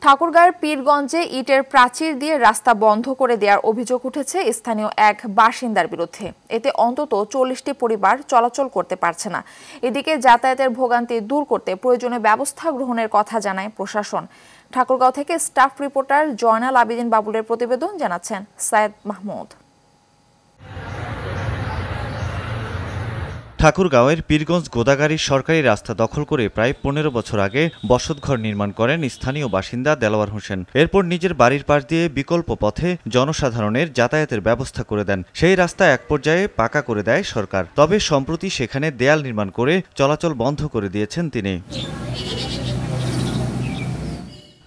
ঠাকুরগাঁওয়ের পীরগঞ্জে ইটের প্রাচীর দিয়ে রাস্তা বন্ধ করে দেওয়ার অভিযোগ উঠেছে স্থানীয় এক বাসিন্দার বিরুদ্ধে। এতে অন্তত 40টি পরিবার চলাচল করতে পারছে না। এদিকে যাতায়াতের ভোগান্তি দূর করতে প্রয়োজনীয় ব্যবস্থা গ্রহণের কথা জানায় প্রশাসন। ঠাকুরগাঁও থেকে স্টাফ রিপোর্টার জয়নাল আবেদিন বাবুলের প্রতিবেদন, জানাচ্ছেন সায়েদ মাহমুদ। ঠাকুরগাঁওয়ের পীরগঞ্জ গোদাগাড়ির সরকারি রাস্তা দখল করে প্রায় 15 বছর আগে বসতঘর নির্মাণ করেন স্থানীয় বাসিন্দা দেলোয়ার হোসেন। এরপর নিজের বাড়ির পাশ দিয়ে বিকল্প পথে জনসাধারণের যাতায়াতের ব্যবস্থা করে দেন। সেই রাস্তা এক পর্যায়ে পাকা করে দেয় সরকার। তবে সম্প্রতি সেখানে দেয়াল নির্মাণ করে চলাচল বন্ধ করে দিয়েছেন তিনি।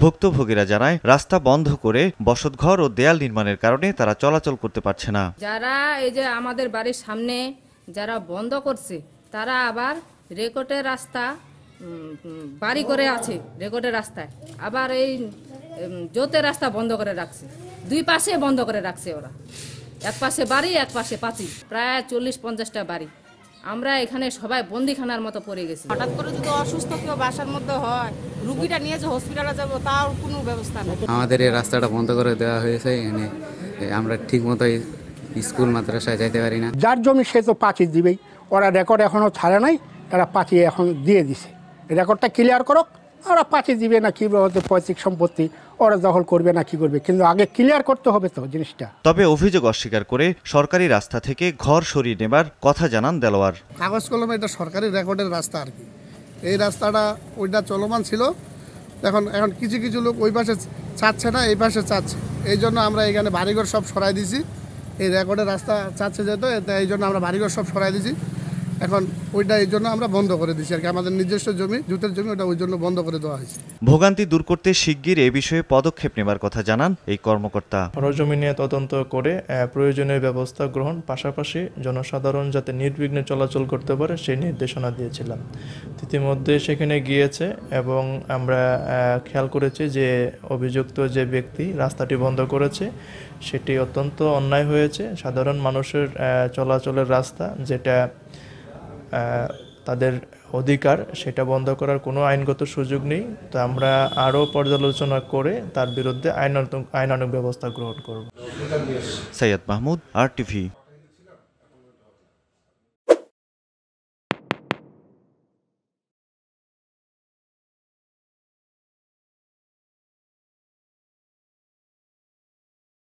ভুক্তভোগীরা জানায়, রাস্তা বন্ধ করে বসতঘর ও দেয়াল নির্মাণের কারণে তারা চলাচল করতে পারছে না। যারা এই যে আমাদের বাড়ির সামনে যারা বন্ধ করছে, তারা আবার রেকর্ডের রাস্তা বাড়ি করে আছে, রেকর্ডের রাস্তায় আবার এই জোতের রাস্তা বন্ধ করে রাখছে। দুই পাশে বন্ধ করে রাখছে ওরা, এক পাশে বাড়ি এক পাশে পাঁচিল, প্রায় 40-50টা বাড়ি। আমরা এখানে সবাই বন্দিখানার মতো পড়ে গেছি। হঠাৎ করে যদি অসুস্থ কেউ বাসার মধ্যে হয়, রুগীটা নিয়ে যে হসপিটালে যাবো তার কোনো ব্যবস্থা নেই। আমাদের এই রাস্তাটা বন্ধ করে দেওয়া হয়েছে, এনে আমরা ঠিক মতো স্কুল মাদ্রাসায় যাইতে পারি না। যার জমি সে তো পাঁচিল দিবেই, ওরা রেকর্ড এখনো ছাড়ে নাই, তারা পাঁচিল এখন দিয়ে দিছে। রেকর্ডটা ক্লিয়ার করুক, ওরা পাঁচিল দিবে না কি পৈতৃক সম্পত্তি ওরা দখল করবে না কি করবে, কিন্তু আগে ক্লিয়ার করতে হবে তো জিনিসটা। তবে অভিযোগ অস্বীকার করে সরকারি রাস্তা থেকে ঘর সরিয়ে নেবার কথা জানান দেলোয়ার। কাগজ কলমে এটা সরকারি রেকর্ডের রাস্তা আর কি। এই রাস্তাটা ওইটা চলমান ছিল, এখন কিছু কিছু লোক ওই পাশে চাচ্ছে না, এই পাশে চাচ্ছে। এই জন্য আমরা এখানে বাড়িঘর সব সরাই দিছি। এই রেকর্ডের রাস্তা চাচ্ছে যেত, এই জন্য আমরা বাড়িঘর সব সরাই দিছি। এখন ওইটা এই জন্য আমরা বন্ধ করে দিচ্ছি আর কি। আমাদের নিজস্ব জমি, জুতের জমি, ওটা ওই জন্য বন্ধ করে দেওয়া হয়েছে। ভোগান্তি দূর করতে শিগগির এ বিষয়ে পদক্ষেপ নেবার কথা জানান এই কর্মকর্তা। সরজমি নিয়ে তদন্ত করে প্রয়োজনীয় ব্যবস্থা গ্রহণ, পাশাপাশি জনসাধারণ যাতে নির্বিঘ্নে চলাচল করতে পারে সেই নির্দেশনা দিয়েছিলাম। ইতিমধ্যে সেখানে গিয়েছে এবং আমরা খেয়াল করেছি যে অভিযুক্ত যে ব্যক্তি রাস্তাটি বন্ধ করেছে সেটি অত্যন্ত অন্যায় হয়েছে। সাধারণ মানুষের চলাচলের রাস্তা, যেটা তাদের অধিকার, সেটা বন্ধ করার কোনো আইনগত সুযোগ নেই। তো আমরা আরও পর্যালোচনা করে তার বিরুদ্ধে আইনানুগ ব্যবস্থা গ্রহণ করব। সাইয়েদ মাহমুদ, RTV।